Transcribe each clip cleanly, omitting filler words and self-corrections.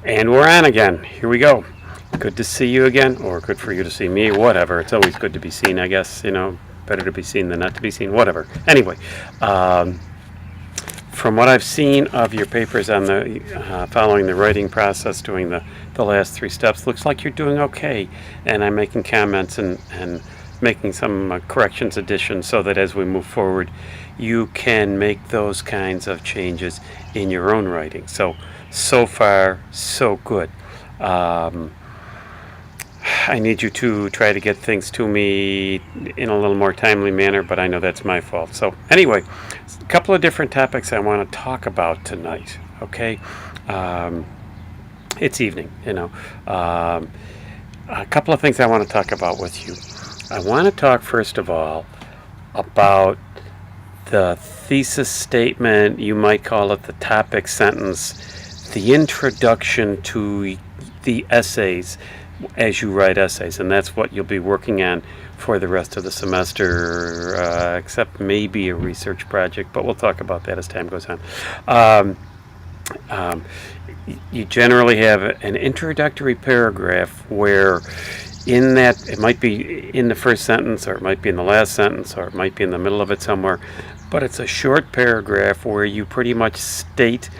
And we're on again. Here we go. Good to see you again, or good for you to see me, whatever. It's always good to be seen, I guess. Better to be seen than not to be seen, whatever. Anyway, from what I've seen of your papers on the following the writing process, doing the last three steps, looks like you're doing okay. And I'm making comments and making some corrections, additions, so that as we move forward, you can make those kinds of changes in your own writing. So far, so good. I need you to try to get things to me in a little more timely manner, but I know that's my fault. So anyway, a couple of different topics I want to talk about tonight, okay? It's evening, a couple of things I want to talk about with you. I want to talk, first of all, about the thesis statement. You might call it the topic sentence, the introduction to the essays as you write essays, and that's what you'll be working on for the rest of the semester, except maybe a research project, but we'll talk about that as time goes on. You generally have an introductory paragraph where in that, it might be in the first sentence, or it might be in the last sentence, or it might be in the middle of it somewhere, but it's a short paragraph where you pretty much state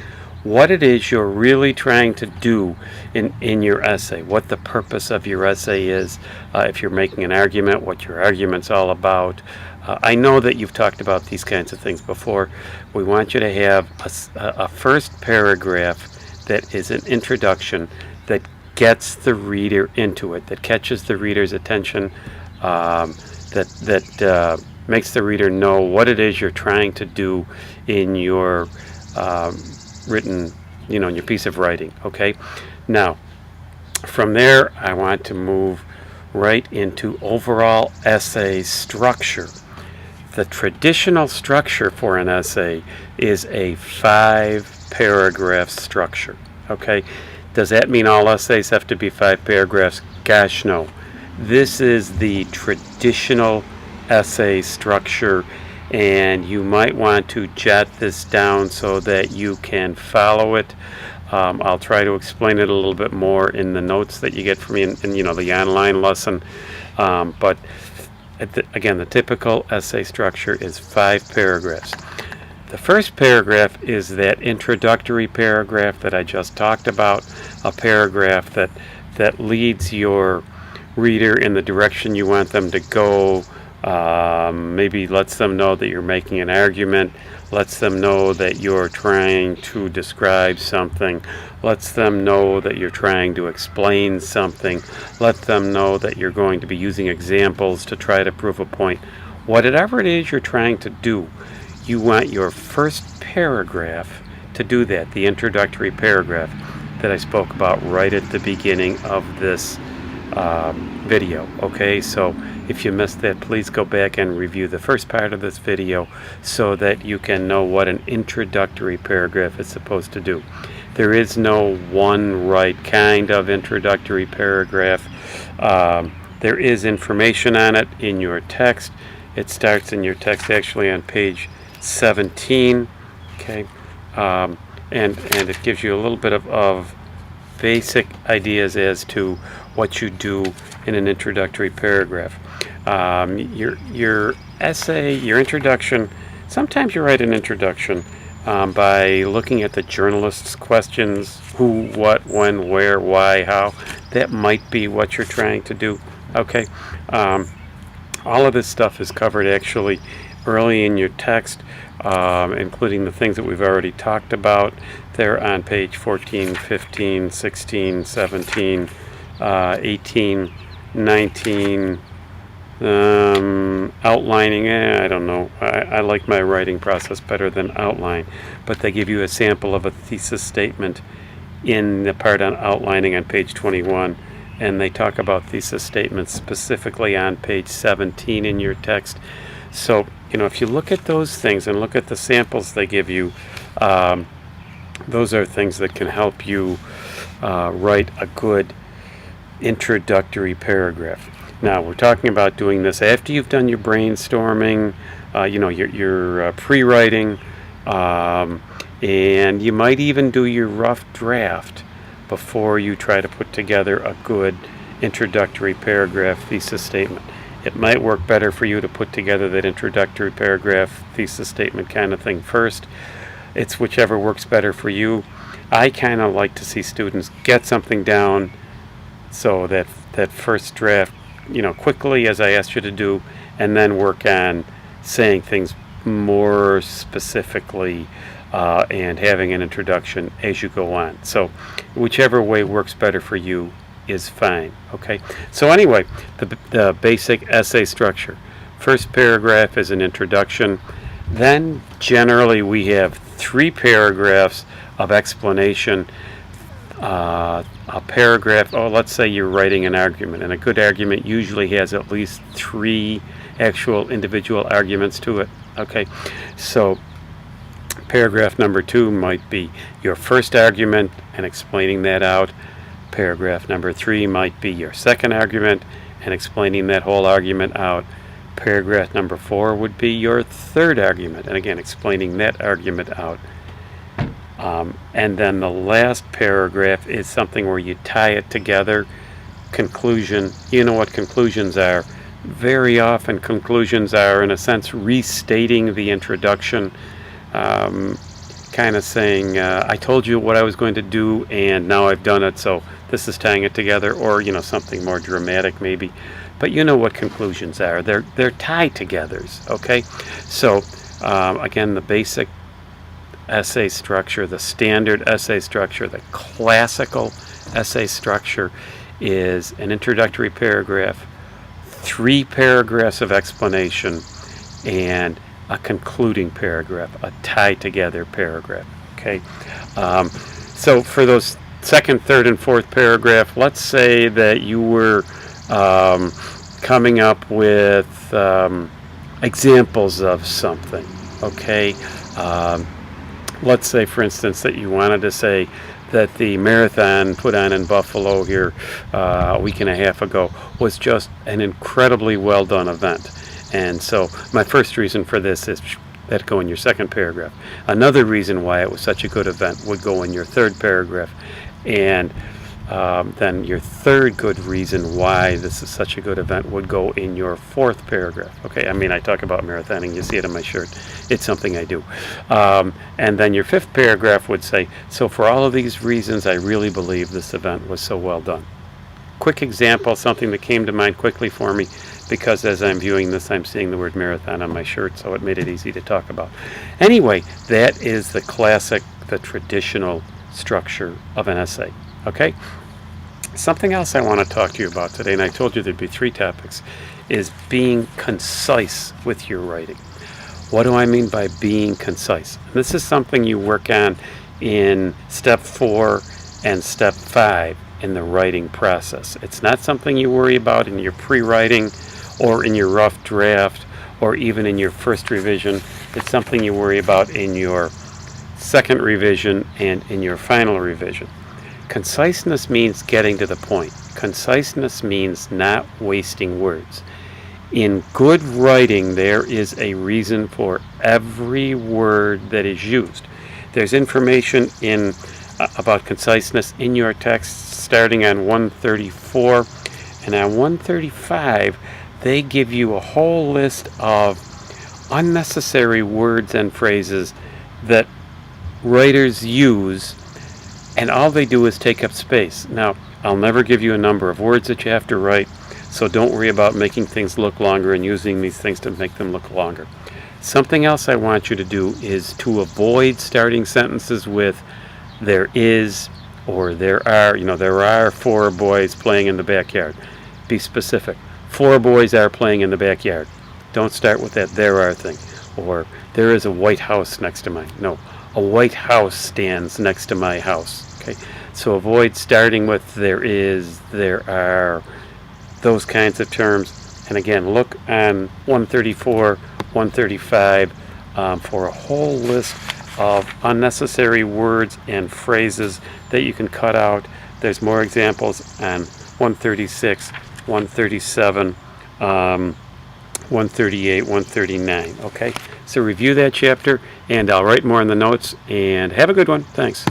what it is you're really trying to do in your essay, what the purpose of your essay is, if you're making an argument, what your argument's all about. I know that you've talked about these kinds of things before. We want you to have a first paragraph that is an introduction that gets the reader into it, that catches the reader's attention, that makes the reader know what it is you're trying to do in your written, in your piece of writing, okay? Now, from there, I want to move right into overall essay structure. The traditional structure for an essay is a 5-paragraph structure, okay? Does that mean all essays have to be 5 paragraphs? Gosh, no. This is the traditional essay structure, and you might want to jot this down so that you can follow it. I'll try to explain it a little bit more in the notes that you get from me in the online lesson. But again, the typical essay structure is 5 paragraphs. The first paragraph is that introductory paragraph that I just talked about, a paragraph that leads your reader in the direction you want them to go. Maybe lets them know that you're making an argument, lets them know that you're trying to describe something, lets them know that you're trying to explain something, let them know that you're going to be using examples to try to prove a point. Whatever it is you're trying to do, you want your first paragraph to do that, the introductory paragraph that I spoke about right at the beginning of this video. Okay, so if you missed that, please go back and review the first part of this video so that you can know what an introductory paragraph is supposed to do. There is no one right kind of introductory paragraph. There is information on it in your text. It starts in your text actually on page 17, okay, and it gives you a little bit of basic ideas as to what you do in an introductory paragraph. Your essay, your introduction, sometimes you write an introduction by looking at the journalist's questions, who, what, when, where, why, how. That might be what you're trying to do, okay? All of this stuff is covered actually early in your text, including the things that we've already talked about. They're on page 14, 15, 16, 17, 18, 19, outlining. I don't know. I like my writing process better than outline, but they give you a sample of a thesis statement in the part on outlining on page 21, and they talk about thesis statements specifically on page 17 in your text. So, if you look at those things and look at the samples they give you, those are things that can help you write a good introductory paragraph. Now, we're talking about doing this after you've done your brainstorming, your pre-writing, and you might even do your rough draft before you try to put together a good introductory paragraph thesis statement. It might work better for you to put together that introductory paragraph thesis statement kind of thing first. It's whichever works better for you. I kind of like to see students get something down so that first draft, quickly as I asked you to do, and then work on saying things more specifically and having an introduction as you go on. So whichever way works better for you is fine. Okay, so anyway, the basic essay structure. First paragraph is an introduction. Then generally we have 3 paragraphs of explanation. A paragraph, let's say you're writing an argument, and a good argument usually has at least 3 actual individual arguments to it. Okay, so paragraph number 2 might be your first argument and explaining that out. Paragraph number 3 might be your second argument and explaining that whole argument out. Paragraph number 4 would be your third argument, and again explaining that argument out. And then the last paragraph is something where you tie it together. Conclusion. You know what conclusions are. Very often conclusions are, in a sense, restating the introduction, kind of saying, I told you what I was going to do and now I've done it, so this is tying it together, or something more dramatic maybe. But you know what conclusions are. They're tie-togethers, okay? So again, the basic essay structure, the standard essay structure, the classical essay structure is an introductory paragraph, 3 paragraphs of explanation, and a concluding paragraph, a tie-together paragraph. Okay, so for those second, third, and fourth paragraph, let's say that you were coming up with examples of something. Okay, let's say, for instance, that you wanted to say that the marathon put on in Buffalo here a week and a half ago was just an incredibly well done event. And so my first reason for this is that go in your second paragraph. Another reason why it was such a good event would go in your third paragraph. And then your third good reason why this is such a good event would go in your fourth paragraph. Okay, I mean, I talk about marathoning, you see it on my shirt. It's something I do. And then your fifth paragraph would say, so for all of these reasons, I really believe this event was so well done. Quick example, something that came to mind quickly for me, because as I'm viewing this, I'm seeing the word marathon on my shirt, so it made it easy to talk about. Anyway, that is the classic, the traditional structure of an essay. Okay? Something else I want to talk to you about today, and I told you there'd be 3 topics, is being concise with your writing. What do I mean by being concise? This is something you work on in step 4 and step 5 in the writing process. It's not something you worry about in your pre-writing or in your rough draft or even in your first revision. It's something you worry about in your second revision and in your final revision. Conciseness means getting to the point. Conciseness means not wasting words. In good writing, there is a reason for every word that is used. There's information in about conciseness in your text starting on 134, and on 135 they give you a whole list of unnecessary words and phrases that writers use, and all they do is take up space. Now, I'll never give you a number of words that you have to write, so don't worry about making things look longer and using these things to make them look longer. Something else I want you to do is to avoid starting sentences with there is or there are. There are 4 boys playing in the backyard. Be specific. 4 boys are playing in the backyard. Don't start with that there are thing. Or there is a white house next to mine. No, a white house stands next to my house. Okay, so avoid starting with there is, there are, those kinds of terms. And again, look on 134, 135 for a whole list of unnecessary words and phrases that you can cut out. There's more examples on 136, 137, 138, 139. Okay, so review that chapter, and I'll write more in the notes, and have a good one. Thanks.